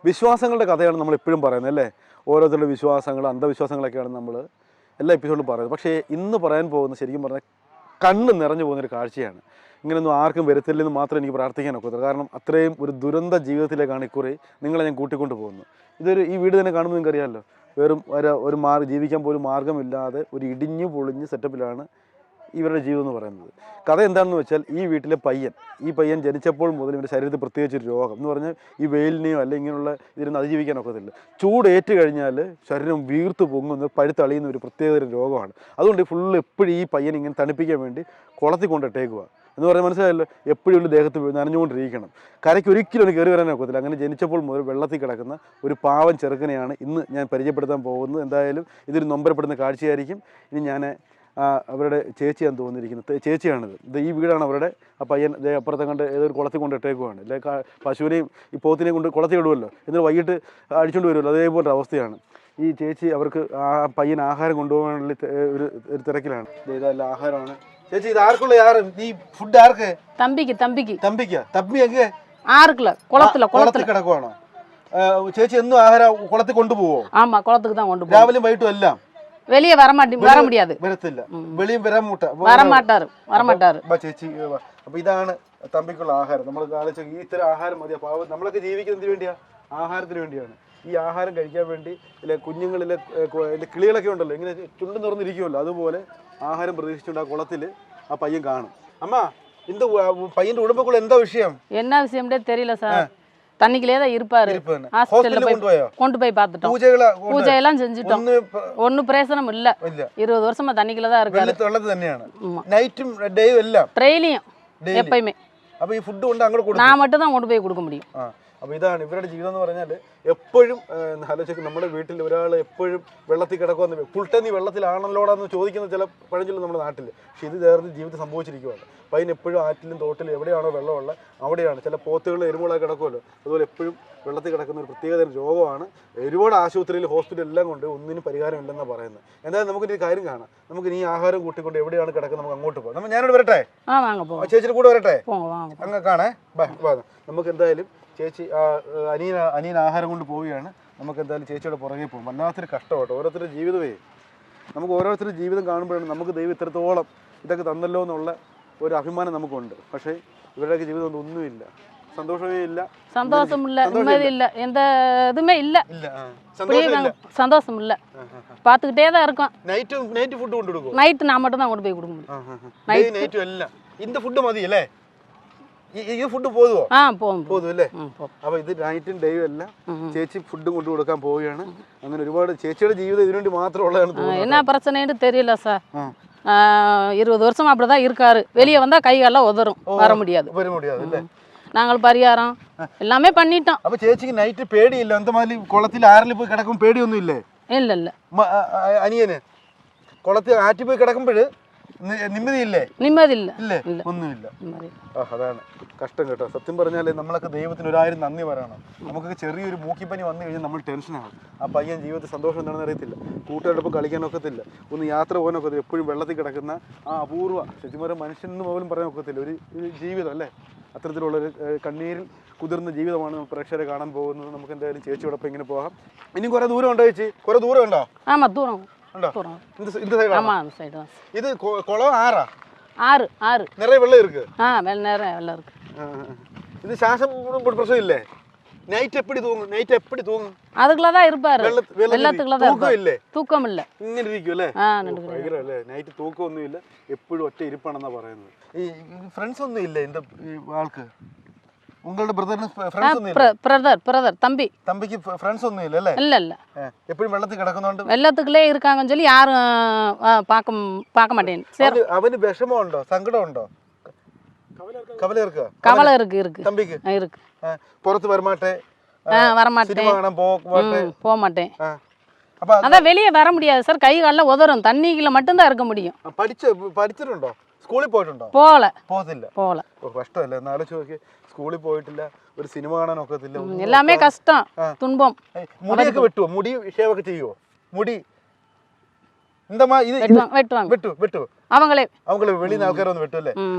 വിശ്വാസങ്ങളുടെ കഥയാണ് നമ്മൾ എപ്പോഴും പറയുന്നത് അല്ലേ? ഓരോരുത്തരുടെ വിശ്വാസങ്ങൾ, അന്ധവിശ്വാസങ്ങളൊക്കെയാണ് നമ്മൾ എല്ലാ എപ്പിസോഡിലും പറയുന്നത്. പക്ഷേ ഇന്ന് പറയാൻ പോകുന്നത് ശരിക്കും പറഞ്ഞാൽ കണ്ണ് നിറഞ്ഞു പോകുന്നൊരു കാഴ്ചയാണ്. ഇങ്ങനെയൊന്നും ആർക്കും വരുത്തില്ലെന്ന് മാത്രം എനിക്ക് പ്രാർത്ഥിക്കാൻ ഒക്കത്തില്ല. കാരണം അത്രയും ഒരു ദുരന്ത ജീവിതത്തിലേക്കാണ് ഇക്കുറി നിങ്ങളെ ഞാൻ കൂട്ടിക്കൊണ്ട് പോകുന്നത്. ഈ വീട് തന്നെ കാണുമ്പോൾ നിങ്ങൾക്ക് അറിയാമല്ലോ, വെറും ജീവിക്കാൻ പോലും മാർഗ്ഗമില്ലാതെ ഒരു ഇടിഞ്ഞു പൊളിഞ്ഞ് സെറ്റപ്പിലാണ് ഇവരുടെ ജീവിതം എന്ന് പറയുന്നത്. കഥ എന്താണെന്ന് വെച്ചാൽ, ഈ വീട്ടിലെ പയ്യൻ ജനിച്ചപ്പോൾ മുതൽ ഇവൻ്റെ ശരീരത്തിൽ പ്രത്യേകിച്ചൊരു രോഗം എന്ന് പറഞ്ഞാൽ ഈ വെയിലിനെയോ അല്ലെങ്കിൽ ഇങ്ങനെയുള്ള ഇതിനൊന്നും അതിജീവിക്കാൻ ഒക്കത്തില്ല. ചൂടേറ്റ് കഴിഞ്ഞാൽ ശരീരം വീർത്ത് പൊങ്ങുന്ന പഴുത്തളിയുന്ന ഒരു പ്രത്യേകതരം രോഗമാണ്. അതുകൊണ്ട് ഫുള്ള് എപ്പോഴും ഈ പയ്യൻ ഇങ്ങനെ തണുപ്പിക്കാൻ വേണ്ടി കുളത്തിൽ കൊണ്ടിട്ടേക്കുക എന്ന് പറഞ്ഞാൽ മനസ്സിലായല്ലോ. എപ്പോഴും ഒരു ദേഹത്ത് നനഞ്ഞുകൊണ്ടിരിക്കണം. കരയ്ക്ക് ഒരിക്കലും ഒന്ന് കയറി വരാൻ ഒക്കത്തില്ല. അങ്ങനെ ജനിച്ചപ്പോൾ മുതൽ വെള്ളത്തിൽ കിടക്കുന്ന ഒരു പാവം ചെറുക്കനെയാണ് ഇന്ന് ഞാൻ പരിചയപ്പെടുത്താൻ പോകുന്നത്. എന്തായാലും ഇതൊരു നൊമ്പരപ്പെടുന്ന കാഴ്ചയായിരിക്കും. ഇനി ഞാൻ അവരുടെ ചേച്ചിയാണെന്ന് തോന്നിയിരിക്കുന്നത്, ചേച്ചിയാണിത്. ഈ വീടാണ് അവരുടെ. ആ പയ്യൻ അപ്പുറത്തെ കണ്ട് ഏതൊരു കുളത്തിൽ കൊണ്ട് ഇട്ടേക്കുവാണ്. അല്ലെങ്കിൽ പശുവിനെയും ഈ പോത്തിനെയും കൊണ്ട് കുളത്തിൽ ഇടുമല്ലോ, എന്നിട്ട് വൈകിട്ട് അടിച്ചുകൊണ്ട് വരുമല്ലോ, അതേപോലത്തെ അവസ്ഥയാണ്. ഈ ചേച്ചി അവർക്ക് ആ പയ്യൻ ആഹാരം കൊണ്ടുപോകാനുള്ള ഒരു തിരക്കിലാണ്. ഇതല്ല ആഹാരമാണ്. ചേച്ചി ഇത് ആർക്കുള്ള ഈ ഫുഡ് ആർക്ക്? തമ്പി കുളത്തിൽ കിടക്കുവാണോ? ചേച്ചി എന്നും ആഹാരം കുളത്തിൽ കൊണ്ടുപോവോ? രാവിലെയും വൈകിട്ടും എല്ലാം? வெளியே வர முடியாது. വെളിയും ചേച്ചി. അപ്പൊ ഇതാണ് തമ്പിക്കുള്ള ആഹാരം. നമ്മൾ ആലോചിച്ച ഈ ഇത്തരം ആഹാരം മതി. അപ്പൊ നമ്മളൊക്കെ ജീവിക്കുന്നതിന് വേണ്ടിയാ, ആഹാരത്തിന് വേണ്ടിയാണ്. ഈ ആഹാരം കഴിക്കാൻ വേണ്ടി കുഞ്ഞുങ്ങളിലെ കിളികളൊക്കെ ഉണ്ടല്ലോ, ഇങ്ങനെ ചുണ്ടു തുറന്നിരിക്കുമല്ലോ, അതുപോലെ ആഹാരം പ്രതീക്ഷിച്ചുകൊണ്ട് ആ കുളത്തിൽ ആ പയ്യൻ കാണും. അമ്മ, இந்த பையன் உடம்புக்குள்ள எந்த விஷயம்? என்ன விஷயம்னே தெரியல சார். தண்ணிக்குள்ளே தான் இருப்பாரு. ஹாஸ்பிடல்ல கொண்டு போய் பார்த்துட்டோம். பூஜை எல்லாம் செஞ்சுட்டோம். ஒன்னும் பிரயோஜனம் இல்ல. 20 வருஷமா தண்ணிக்குள்ள தான் இருக்காரு. വെള്ളത്തിൽ തന്നെയാണ് നൈറ്റും ഡേയും എല്ലാം, ട്രെയിലിയും எப்பயுமே. അപ്പോൾ ഈ ഫുഡ് കൊണ്ട് അങ്ങോട്ട് കൊടുക്കും. நான் மட்டும் தான் கொண்டு போய் கொடுக்க முடியும். അപ്പോൾ ഇതാണ് ഇവരുടെ ജീവിതം എന്ന് പറഞ്ഞാൽ. എപ്പോഴും ആലോചിക്കും, നമ്മുടെ വീട്ടിൽ ഒരാൾ എപ്പോഴും വെള്ളത്തിൽ കിടക്കുമെന്ന്, ഫുൾ ടൈം നീ വെള്ളത്തിലാണല്ലോടാന്ന് ചോദിക്കുന്ന ചില പഴഞ്ചൊല്ലും നമ്മുടെ നാട്ടിൽ. പക്ഷേ ഇത് വേറെ ജീവിതത്തിൽ സംഭവിച്ചിരിക്കുകയാണ്. അപ്പോൾ അതിനെപ്പോഴും ആറ്റിലും തോട്ടിലും എവിടെയാണോ വെള്ളമുള്ള അവിടെയാണ്. ചില പോത്തുകൾ എരുമുളൊക്കെ കിടക്കുമല്ലോ, അതുപോലെ എപ്പോഴും വെള്ളത്തിൽ കിടക്കുന്ന ഒരു പ്രത്യേകതര രോഗമാണ്. ഒരുപാട് ആശുപത്രിയിൽ ഹോസ്പിറ്റൽ എല്ലാം കൊണ്ട് ഒന്നിനും പരിഹാരമില്ലെന്നാണ് പറയുന്നത്. എന്തായാലും നമുക്കൊരു കാര്യം കാണാം. നമുക്ക് ഈ ആഹാരം കൂട്ടിക്കൊണ്ട് എവിടെയാണ് കിടക്കുന്നത് നമുക്ക് അങ്ങോട്ട് പോകാം. ഞാനിവിടെ വരട്ടെ? ചേച്ചിയുടെ കൂടെ വരട്ടെ? അങ്ങ് കാണേ. നമുക്ക് എന്തായാലും ചേച്ചി അനിയൻ ആഹാരം കൊണ്ട് പോവുകയാണ്. നമുക്ക് എന്തായാലും ചേച്ചിയുടെ പുറകെ പോകും. വല്ലാത്തൊരു കഷ്ടമാട്ടോ ഓരോരുത്തരുടെ ജീവിതമേ. നമുക്ക് ഓരോരുത്തരുടെ ജീവിതം കാണുമ്പോഴാണ് നമുക്ക് ദൈവം ഇത്രത്തോളം ഇതൊക്കെ തന്നല്ലോ എന്നുള്ള ഒരു അഭിമാനം നമുക്കുണ്ട്. പക്ഷേ ഇവരുടെയൊക്കെ ജീവിതം ഒന്നുമില്ല, സന്തോഷമേ ഇല്ല, சந்தோஷமில்ல, நிம்மதி இல்ல, எந்த இதுமே இல்ல, சந்தோஷம் இல்ல. பாத்துக்கிட்டே தான் இருக்கோம். நைட் ஃபுட் கொண்டு கொடுக்கும். நைட் நான் மட்டும் தான் கொண்டு போய் கொடுக்க முடியும். நைட் எல்லாம் இந்த ഫുഡ് മതിയല്ലേ? ഈ ഫുഡ് പോതുവോ? പോതും അല്ലേ? അപ്പൊ ഇത് നൈറ്റും ഡേയും എല്ലാം ചേച്ചി ഫുഡും കൊണ്ടു കൊടുക്കാൻ പോവുകയാണ്. അങ്ങനെ ഒരുപാട് ചേച്ചിയുടെ ജീവിതം ഇതിനുവേണ്ടി മാത്രമുള്ളതാണ് തോന്നുന്നത്. என்ன பிரச்சனைன்னு தெரியல சார். 20 வருஷம் அப்படிதான் இருக்காரு. வெளியே வந்தா கை கால உதறும், வர முடியாது. நாங்கள் பரிகாரம் எல்லாமே பண்ணிட்டோம். അപ്പൊ ചേച്ചിക്ക് നൈറ്റ് പേടിയില്ല? എന്താ മാതിരി കുളത്തിൽ ആരിൽ പോയി കിടക്കും പേടിയൊന്നും ഇല്ലേ? ഇല്ല ഇല്ല. അനിയന് കുളത്തിൽ ആറ്റി പോയി കിടക്കുമ്പോഴ് നിമ്മതിയില്ലേ? നിമ്മതില്ല, ഒന്നുമില്ല. അതാണ് കഷ്ടം കേട്ടോ. സത്യം പറഞ്ഞാല് നമ്മളൊക്കെ ദൈവത്തിന് 1000 നന്ദി പറയണം. നമുക്കൊക്കെ ചെറിയൊരു മൂക്കിപ്പനി വന്നു കഴിഞ്ഞാൽ നമ്മൾ ടെൻഷനാണ്. ആ പയ്യൻ ജീവിതത്തിൽ സന്തോഷം എന്താണെന്ന് അറിയത്തില്ല, കൂട്ടുകാരോടൊപ്പം കളിക്കാനൊക്കത്തില്ല, ഒന്ന് യാത്ര പോകാനൊക്കത്തില്ല, എപ്പോഴും വെള്ളത്തിൽ കിടക്കുന്ന ആ അപൂർവ, ശരിക്കും പറഞ്ഞാൽ മനുഷ്യനെന്ന് പോലും പറയാൻ ഒക്കത്തില്ല ഒരു ജീവിതം അല്ലേ? അത്തരത്തിലുള്ളൊരു കണ്ണീരിൽ കുതിർന്ന ജീവിതമാണ് നമ്മൾ പ്രേക്ഷകരെ കാണാൻ പോകുന്നത്. നമുക്ക് എന്തായാലും ചേച്ചിയോടൊപ്പം ഇങ്ങനെ പോകാം. ഇനിയും കുറെ ദൂരം ഉണ്ടോ ചേച്ചി? കുറെ ദൂരം ഉണ്ടോ? ഇത് കുളം ആറാ? ആറ്. നിറയെ വെള്ളം ഇருக்கு. നിറയെ വെള്ളം ഇருக்கு. ഇത് ശ്വാസം പ്രശ്നം ഇല്ലേ? நைட் எப்படி தூங்கும்? நைட் எப்படி தூங்கும்? அதுக்குள்ள தான் இருப்பாரு. வெள்ளத்துக்குள்ள தான் தூக்கம் இல்ல. தூக்கம் இல்ல. ഇങ്ങനെ ഇരിക്കും അല്ലേ? ഭയങ്കര അല്ലേ? നൈറ്റ് തൂക്കം ഒന്നും ഇല്ല, എപ്പോഴും ഒറ്റ ഇരിപ്പാണെന്നാ പറയുന്നത്. ഈ ഫ്രണ്ട്സ് ഒന്നും ഇല്ല இந்த ആൾക്ക്? உங்களோட பிரதர்ஸ் ഫ്രണ്ട്സ് ഒന്നും ഇല്ല? பிரதர் தம்பிக்கு ഫ്രണ്ട്സ് ഒന്നും ഇല്ല അല്ലേ? இல்ல இல்ல. എപ്പോഴും വെള്ളത്തിൽ കിടക്കുന്നോണ്ട് വെള്ളத்துக்குள்ளே இருக்காங்கன்னு சொல்லி யாரும் பார்க்க மாட்டேன். சரி, അവന് വിഷമമുണ്ടോ, സങ്കടമുണ്ടോ? கவலை இருக்கு. தம்பிக்கு இருக்கு. പുറത്ത് வரமாட்டேன். போக மாட்டேன். அதான் வெளியே வர முடியாது சார். கை காலில் உதறும். தண்ணிக்குள்ள மட்டும்தான் இருக்க முடியும். പഠിച്ചിട്ടുണ്ടോ? സ്കൂളിൽ പോയിട്ടുണ്ടോ? போகல. കഷ്ടമല്ലേ? എന്നാലോചിച്ച് നോക്കി, സ്കൂളിൽ പോയിട്ടില്ല, ഒരു സിനിമ കാണാനൊക്കത്തില്ല, எல்லாமே கஷ்டம், துன்பம். മുടിയൊക്കെ വെട്ടുവോ? മുടി ഷേവൊക്കെ ചെയ്യുവോ? എന്താ ഇത് വെട്ടുവാங்க വെട്ടു അവങ്ങളെ വെളിയിൽ നിന്ന് ആൾക്കാർ വന്ന് വെട്ടും അല്ലേ?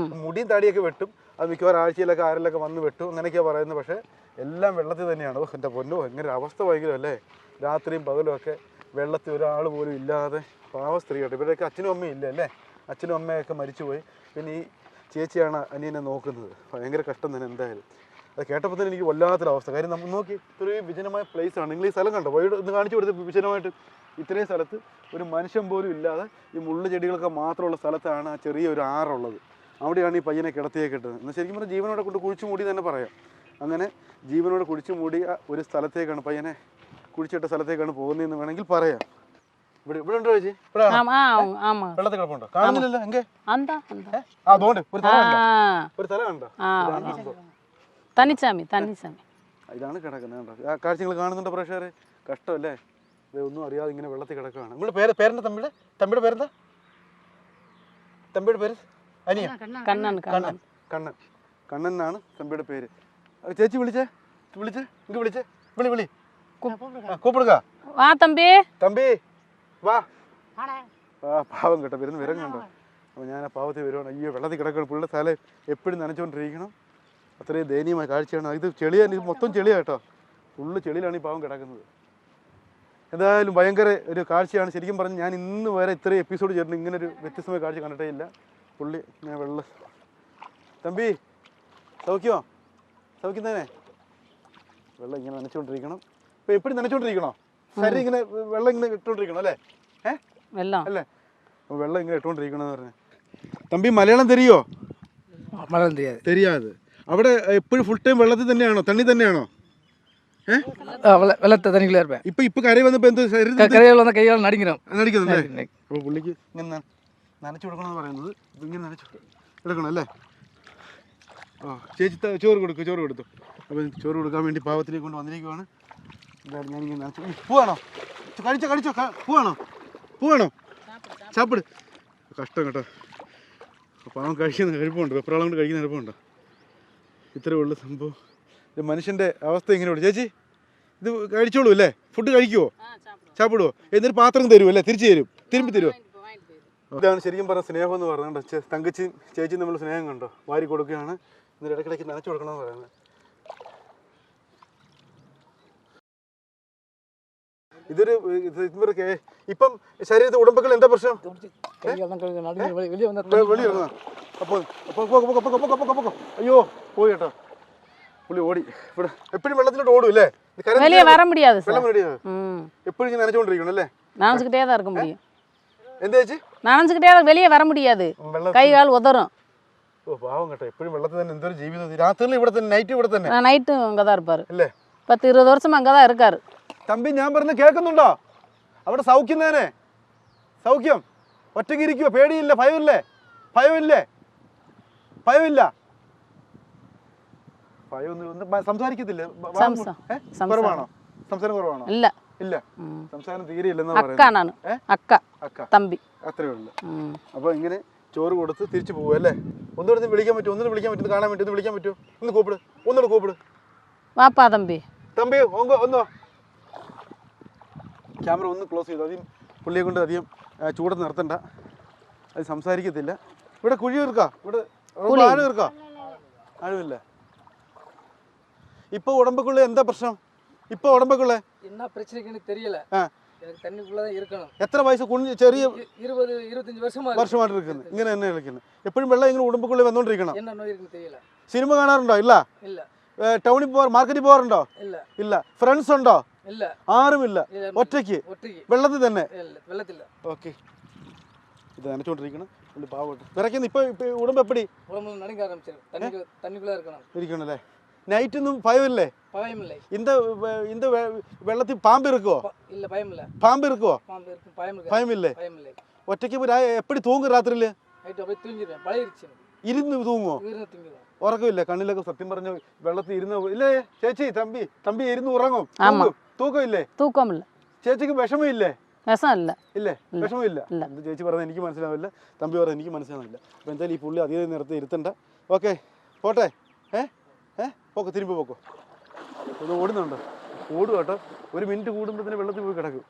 മുടിയും താടിയൊക്കെ വെട്ടും. അത് മിക്കവാറും ആഴ്ചയിലൊക്കെ ആരെങ്കിലൊക്കെ വന്ന് വെട്ടും അങ്ങനെയൊക്കെയാണ് പറയുന്നത്. പക്ഷേ എല്ലാം വെള്ളത്തിൽ തന്നെയാണ്. എൻ്റെ പൊന്നോ, എങ്ങനെ അവസ്ഥ ഭയങ്കരം അല്ലേ? രാത്രിയും പകലും ഒക്കെ വെള്ളത്തിൽ ഒരാൾ പോലും ഇല്ലാതെ പാവ സ്ത്രീ കേട്ടോ. ഇവരുടെയൊക്കെ അച്ഛനും അമ്മയും ഇല്ല അല്ലേ? അച്ഛനും അമ്മയൊക്കെ മരിച്ചുപോയി. പിന്നെ ഈ ചേച്ചിയാണ് അനിയനെ നോക്കുന്നത്. ഭയങ്കര കഷ്ടം തന്നെ എന്തായാലും. അത് കേട്ടപ്പോൾ തന്നെ എനിക്ക് വല്ലാത്തൊരവസ്ഥ. കാര്യം നമ്മൾ നോക്കി ഇത്രയും വിജനമായ പ്ലേസാണ്. നിങ്ങൾ ഈ സ്ഥലം കണ്ടോ? വൈകിട്ട് ഒന്ന് കാണിച്ചു കൊടുത്ത് വിജനമായിട്ട് ഇത്രയും സ്ഥലത്ത് ഒരു മനുഷ്യൻ പോലും ഇല്ലാതെ ഈ മുള്ളു ചെടികളൊക്കെ മാത്രമുള്ള സ്ഥലത്താണ് ആ ചെറിയൊരു ആറുള്ളത്. അവിടെയാണ് ഈ പയ്യനെ കിടത്തിയൊക്കെ ഇട്ടത്. എന്നാൽ ശരിക്കും പറഞ്ഞാൽ ജീവനോടെ കൊണ്ട് കുഴിച്ചു മൂടി തന്നെ പറയാം. അങ്ങനെ ജീവനോടെ കുഴിച്ചു മൂടിയ ഒരു സ്ഥലത്തേക്കാണ് പയ്യനെ കുഴിച്ചിട്ട സ്ഥലത്തേക്കാണ് പോകുന്നതെന്ന് വേണമെങ്കിൽ പറയാം. ഇവിടെ ഉണ്ടോ ചേച്ചി? വെള്ളത്തിൽ കിടപ്പുണ്ടോ? കാണുന്നില്ലല്ലോ. എങ്കെ ഒരു തല കണ്ടോ? തനിച്ചാമി ഇതാണ് കിടക്കുന്നത് കണ്ടോ? ആ കാഴ്ചകൾ കാണുന്നുണ്ടോ പ്രേക്ഷകരെ? കഷ്ടമല്ലേ? ഇതൊന്നും അറിയാതെ ഇങ്ങനെ വെള്ളത്തിൽ കിടക്കുകയാണ്. നിങ്ങളുടെ പേരെന്താ? തമ്പിയുടെ പേരെന്താ? തമ്പിയുടെ പേര് അനിയ കണ്ണൻ എന്നാണ് തമ്പിയുടെ പേര്. ചേച്ചി വിളിച്ചേ ഇങ്ങ് വിളിച്ചേ വിളി കൂപ്പിടുക. തമ്പി വാ. പാവം കേട്ടോ, വരുന്ന വിരം കണ്ടോ? അപ്പോൾ ഞാൻ ആ പാവത്തിൽ വരുവാണ്. അയ്യോ, വെള്ളത്തിൽ കിടക്കണം. പുള്ളിയുടെ തല എപ്പോഴും നനച്ചുകൊണ്ടിരിക്കണം. അത്രയും ദയനീയമായ കാഴ്ചയാണ്. ഇത് ചെളിയാണ്, ഇത് മൊത്തം ചെളിയാണ് കേട്ടോ. ഫുള്ള് ചെളിയിലാണ് ഈ പാവം കിടക്കുന്നത്. എന്തായാലും ഭയങ്കര ഒരു കാഴ്ചയാണ്. ശരിക്കും പറഞ്ഞ് ഞാൻ ഇന്ന് വരെ ഇത്രയും എപ്പിസോഡ് ചേർന്ന് ഇങ്ങനെ ഒരു വ്യത്യസ്തമായ കാഴ്ച കണ്ടിട്ടേ ഇല്ല. പുള്ളി ഞാൻ തമ്പി സൗഖ്യം തന്നെ. വെള്ളം ഇങ്ങനെ നനച്ചുകൊണ്ടിരിക്കണം. ഇപ്പം എപ്പോഴും നനച്ചുകൊണ്ടിരിക്കണോ? ശരീരം ഇങ്ങനെ വെള്ളം ഇങ്ങനെ ഇട്ടുകൊണ്ടിരിക്കണം അല്ലേ? അല്ലേ? വെള്ളം ഇങ്ങനെ ഇട്ടുകൊണ്ടിരിക്കണമെന്ന് പറഞ്ഞു. തമ്പി മലയാളം തെരിയോ? തെരിയാതെ. അവിടെ എപ്പോഴും ഫുൾ ടൈം വെള്ളത്തിൽ തന്നെയാണോ? തണ്ണി തന്നെയാണോ? ഇപ്പൊ കര വന്നപ്പോ നടിക്കുന്നല്ലേ? അപ്പൊ പുള്ളിക്ക് ഇങ്ങനെ നനച്ചു കൊടുക്കണമെന്ന് പറയുന്നത്. ഇങ്ങനെ നനച്ചു എടുക്കണം അല്ലേ? ചേച്ചി ചോറ് കൊടുത്തു. അപ്പൊ ചോറ് കൊടുക്കാൻ വേണ്ടി പാവത്തിലേക്ക് കൊണ്ട് വന്നിരിക്കുവാണ്. ഞാനിങ്ങനെ നനച്ചു. പൂവാണോ? കഴിച്ചോ പൂവാണോ? ചാപ്പിട്. കഷ്ടം കേട്ടോ. പാവം കഴിക്കുന്ന എളുപ്പമുണ്ട്. വെപ്രാളം കൊണ്ട് കഴിക്കുന്ന എളുപ്പമുണ്ടോ? ഇത്രേ ഉള്ളു സംഭവം. ഇത് മനുഷ്യൻ്റെ അവസ്ഥ ഇങ്ങനെയുള്ളൂ. ചേച്ചി ഇത് കഴിച്ചോളൂ അല്ലേ? ഫുഡ് കഴിക്കുമോ? ചാപ്പിടുവോ? എന്നിട്ട് പാത്രം തരുമോ അല്ലേ? തിരുമ്പി തരുമോ? ഇതാണ് ശരിക്കും പറഞ്ഞ സ്നേഹം എന്ന് പറയുന്നത്. തങ്കച്ചിയും ചേച്ചിയും നമ്മൾ സ്നേഹം കണ്ടോ? വാരി കൊടുക്കുകയാണ്. എന്നിട്ട് ഇടയ്ക്കിടയ്ക്ക് നനച്ചു കൊടുക്കണമെന്ന് പറയുന്നത്. ഇതൊരു ഇപ്പം ശരീരത്തിൽ ഉടമ്പക്കൾ എന്താ പ്രശ്നം? അയ്യോ പോയി കേട്ടോ. പുള്ളി ഓടി. ഇവിടെ എപ്പോഴും വെള്ളത്തിലോട്ട് ഓടും അല്ലേ? എപ്പോഴും ഇങ്ങനെ നനച്ചുകൊണ്ടിരിക്കണം അല്ലേ? എന്താ ചേച്ചി? வெளியே வர முடியாது. கை கால் உதறும். ഓ പാവം കേട്ടോ. എപ്പോഴും വെള്ളത്തിൽ തന്നെ എന്തൊരു ജീവിതം. രാത്രിയിൽ ഇവിടെ തന്നെ, നൈറ്റ് ഇവിടെ തന്നെ. നൈറ്റും അங்கதான் இருப்பாரு. അല്ലേ? 10-20 വർഷം അங்கதான் இருக்காரு. തമ്പി ഞാൻ പറഞ്ഞ കേൾക്കുന്നുണ്ടോ? അവിടെ സൗഖ്യം തന്നെ. സൗഖ്യം. ഒറ്റയ്ക്ക് ഇരിക്കുവോ? പേടിയില്ല? ഭയമില്ല. സംസാരിക്കത്തില്ല? കുറവാണോ? സംസാരം കുറവാണോ? ഇല്ല. സംസാരം തീരെ ഇല്ലെന്നാ പറയുന്നത്. അക്ക തമ്പി അത്രേ ഉള്ളു. അപ്പൊ ഇങ്ങനെ ചോറ് കൊടുത്ത് തിരിച്ചു പോകും അല്ലേ? ഒന്നുകൂടെ വിളിക്കാൻ പറ്റും? കാണാൻ പറ്റും? വിളിക്കാൻ പറ്റുമോ? ഒന്നുകൂടെ കൂപ്പിട്. വാപ്പാ തമ്പി ഒന്നോ. ക്യാമറ ഒന്ന് ക്ലോസ് ചെയ്തു. അധികം പുള്ളിയെ കൊണ്ട് അധികം ചൂടത്ത് നിർത്തണ്ട. അത് സംസാരിക്കത്തില്ല. ഇവിടെ കുഴി തീർക്കാം. ഇവിടെ ആഴ് തീർക്കാം. ആഴുമില്ല. ഇപ്പൊ ഉടമ്പക്കുള്ള എന്താ പ്രശ്നം? ഇപ്പൊ ഉടമ്പക്കുള്ള എത്ര വയസ്സ്? ചെറിയ 20-25 വർഷമായിട്ട് ഇരിക്കുന്നത്. ഇങ്ങനെ തന്നെ കളിക്കുന്നത്. എപ്പോഴും വെള്ളം ഇങ്ങനെ ഉടമ്പക്കുള്ള വന്നോണ്ടിരിക്കണം. സിനിമ കാണാറുണ്ടോ? ഇല്ല. ടൗണിൽ മാർക്കറ്റിൽ പോകാറുണ്ടോ? ഇല്ല. ഫ്രണ്ട്സ് ഉണ്ടോ? ആരുമില്ല. ഒറ്റയ്ക്ക് വെള്ളത്തിൽ തന്നെ. ഓക്കെ. ഇത് നനച്ചോണ്ടിരിക്കണം. വിറയ്ക്കുന്നു. ഇപ്പൊ ഉടമ്പ് എപ്പടി ഇരിക്കണല്ലേ? നൈറ്റ് ഒന്നും ഭയമില്ലേ? இந்த വെള്ളത്തിൽ പാമ്പ് ഇരിക്കുവോ? ഭയമില്ലേ? ഒറ്റയ്ക്ക് എപ്പടി തൂങ്ങും? രാത്രിയില് ഇരുന്ന് തൂങ്ങുവോ? ഉറക്കമില്ല? കണ്ണിലൊക്കെ സത്യം പറഞ്ഞ വെള്ളത്തിൽ ഇരുന്ന് ഇല്ലേ? ചേച്ചി തമ്പി ഇരുന്ന് ഉറങ്ങും? തൂക്കമില്ലേ? ചേച്ചിക്ക് വിഷമമില്ലേ? ഇല്ലേ? വിഷമമില്ല. ചേച്ചി പറഞ്ഞത് എനിക്ക് മനസ്സിലാവില്ല. തമ്പി പറഞ്ഞത് എനിക്ക് മനസ്സിലാവില്ല. അപ്പൊ എന്തായാലും ഈ പുള്ളി അധികം നേരത്തെ ഇരുത്തണ്ട. ഓക്കെ പോട്ടെ. പോക്കോ, തിരുമ്പ് പോക്കോ. ഇത് ഓടുന്നുണ്ടോ? ഓടും കേട്ടോ. 1 മിനിറ്റ് കൂടുമ്പോഴത്തേന് വെള്ളത്തിൽ പോയി കിടക്കും.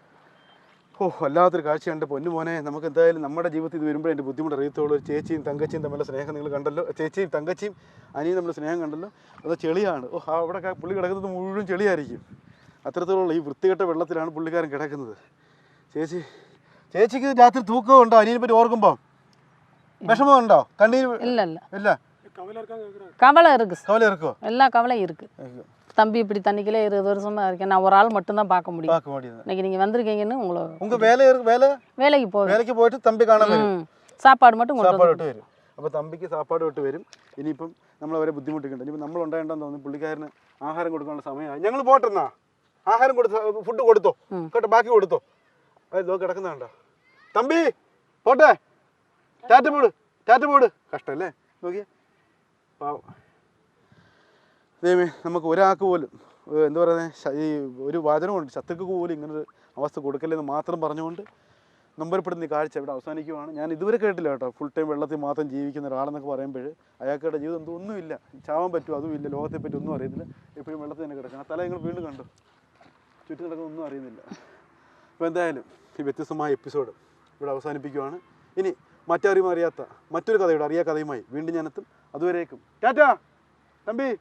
ഓ വല്ലാത്തൊരു കാഴ്ചയുണ്ട് പൊന്നു മോനെ. നമുക്ക് എന്തായാലും നമ്മുടെ ജീവിതത്തിൽ ഇത് വരുമ്പോൾ എൻ്റെ ബുദ്ധിമുട്ട് അറിയത്തുള്ളൂ. ചേച്ചിയും തങ്കച്ചിയും തമ്മിലുള്ള സ്നേഹം നിങ്ങൾ കണ്ടല്ലോ. ചേച്ചിയും തങ്കച്ചിയും അനിയും തമ്മിലുള്ള സ്നേഹം കണ്ടല്ലോ. അത് ചെളിയാണ്. ഓ അവിടെ പുള്ളി കിടക്കുന്നത് മുഴുവൻ ചെളിയായിരിക്കും. അത്തരത്തിലുള്ള ഈ വൃത്തികെട്ട വെള്ളത്തിലാണ് പുള്ളിക്കാരൻ കിടക്കുന്നത്. ചേച്ചിക്ക് രാത്രി തൂക്കം ഉണ്ടോ അനിയനെ പറ്റി ഓർക്കുമ്പോൾ? വിഷമം ഉണ്ടോ? കണ്ണീര് ഇല്ല. கவலை இருக்கு சார். கவலை இருக்கோ? எல்லா கவலையும் இருக்கு. தம்பி இப்படி தண்ணிக்குள்ளே 20 வருஷமா இருக்கேன். நான் ஒரு ஆள் மட்டும்தான் பார்க்க முடியும். இன்னைக்கு நீங்க வந்திருக்கீங்கன்னு உங்க வேலைக்கு போயிட்டு തമ്പി കാണാൻ വരും. சாப்பாடு மட்டும் വിട്ട് വരും. അപ്പോൾ തമ്പിക്ക് സാപ്പാട് വിട്ട് വരും. ഇനിയിപ്പം നമ്മളവരെ ബുദ്ധിമുട്ടിക്കുന്നുണ്ട്. ഇനിയിപ്പോൾ നമ്മൾ ഉണ്ടാകേണ്ടെന്ന് തോന്നുന്നു. പുള്ളിക്കാരന് ആഹാരം കൊടുക്കാനുള്ള സമയമായി. ഞങ്ങൾ പോട്ടെന്നാ. ആഹാരം കൊടുത്തോ, ഫുഡ് കൊടുത്തോ കേട്ടോ, ബാക്കി കൊടുത്തോ. അതോ കിടക്കുന്നുണ്ടോ തമ്പി? പോട്ടെ, ടാറ്റ പോട്. കഷ്ടല്ലേ നോക്കിയേ പാവം. ദൈവമേ, നമുക്ക് ഒരാൾക്ക് പോലും എന്താ പറയുന്നത്, ഈ ഒരു വചനമുണ്ട്, ശത്രുക്കൾക്ക് പോലും ഇങ്ങനൊരു അവസ്ഥ കൊടുക്കല്ലെന്ന് മാത്രം പറഞ്ഞുകൊണ്ട് നമ്പരപ്പെടുന്ന ഈ കാഴ്ച ഇവിടെ അവസാനിക്കുവാണ്. ഞാൻ ഇതുവരെ കേട്ടില്ല കേട്ടോ, ഫുൾ ടൈം വെള്ളത്തിൽ മാത്രം ജീവിക്കുന്ന ഒരാളെന്നൊക്കെ പറയുമ്പോൾ അയാൾക്കുടെ ജീവിതം ഒന്നുമില്ല, ചാവാൻ പറ്റുമോ അതുമില്ല, ലോകത്തെപ്പറ്റി ഒന്നും അറിയത്തില്ല, എപ്പോഴും വെള്ളത്തിൽ തന്നെ കിടക്കണം. ആ തല നിങ്ങൾ വീണ്ടും കണ്ടു, ചുറ്റും കിടക്കുന്ന ഒന്നും അറിയുന്നില്ല. അപ്പോൾ എന്തായാലും ഈ വ്യത്യസ്തമായ എപ്പിസോഡ് ഇവിടെ അവസാനിപ്പിക്കുവാണ്. ഇനി മറ്റാരും അറിയാത്ത മറ്റൊരു കഥയുടെ അറിയാ കഥയുമായി വീണ്ടും ഞാനെത്തും. അതുവരേക്കും ടാറ്റാ തമ്പി.